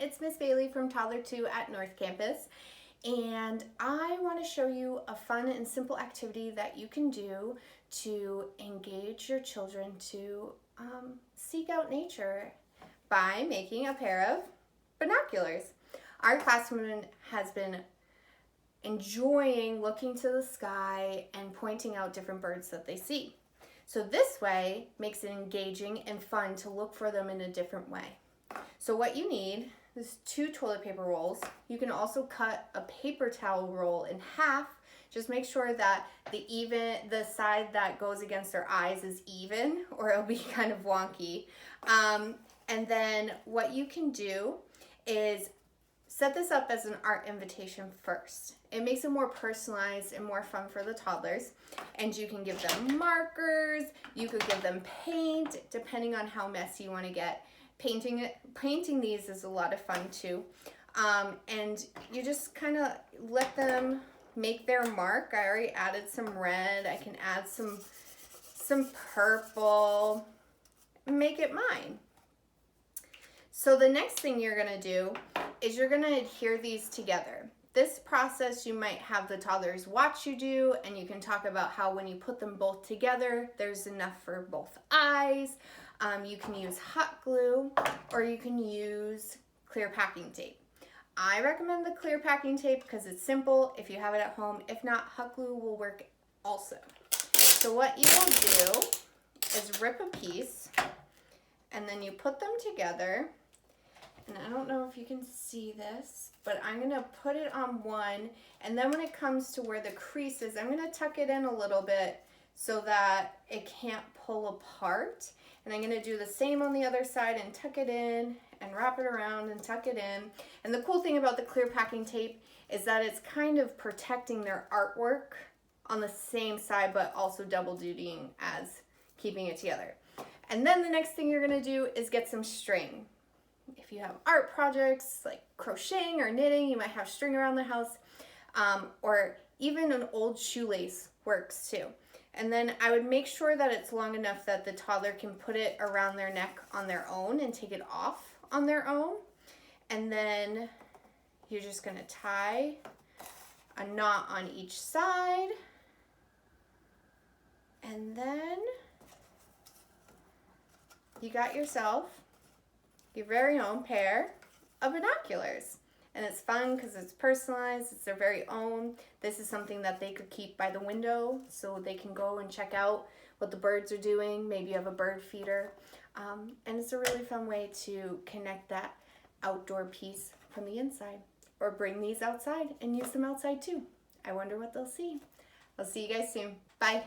it's Miss Bailey from Toddler 2 at North Campus, and I want to show you a fun and simple activity that you can do to engage your children to seek out nature by making a pair of binoculars. Our classroom has been enjoying looking to the sky and pointing out different birds that they see. So this way makes it engaging and fun to look for them in a different way. So what you need is 2 toilet paper rolls. You can also cut a paper towel roll in half. Just make sure that the side that goes against their eyes is even, or it'll be kind of wonky. And then what you can do is set this up as an art invitation first. It makes it more personalized and more fun for the toddlers. And you can give them markers, you could give them paint, depending on how messy you want to get. Painting these is a lot of fun too. And you just kind of let them make their mark. I already added some red. I can add some purple. Make it mine. So the next thing you're gonna do is you're gonna adhere these together. This process you might have the toddlers watch you do, and you can talk about how when you put them both together, there's enough for both eyes. You can use hot glue, or you can use clear packing tape. I recommend the clear packing tape because it's simple if you have it at home. If not, hot glue will work also. So what you will do is rip a piece, and then you put them together. And I don't know if you can see this, but I'm gonna put it on one, and then when it comes to where the crease is, I'm gonna tuck it in a little bit so that it can't pull apart. And I'm gonna do the same on the other side and tuck it in and wrap it around and tuck it in. And the cool thing about the clear packing tape is that it's kind of protecting their artwork on the same side, but also double dutying as keeping it together. And then the next thing you're gonna do is get some string. If you have art projects like crocheting or knitting, you might have string around the house, or even an old shoelace works too. And then I would make sure that it's long enough that the toddler can put it around their neck on their own and take it off on their own. And then you're just gonna tie a knot on each side. And then you got yourself your very own pair of binoculars. And it's fun because it's personalized, it's their very own. This is something that they could keep by the window so they can go and check out what the birds are doing. Maybe you have a bird feeder. And it's a really fun way to connect that outdoor piece from the inside. Or bring these outside and use them outside too. I wonder what they'll see. I'll see you guys soon. Bye.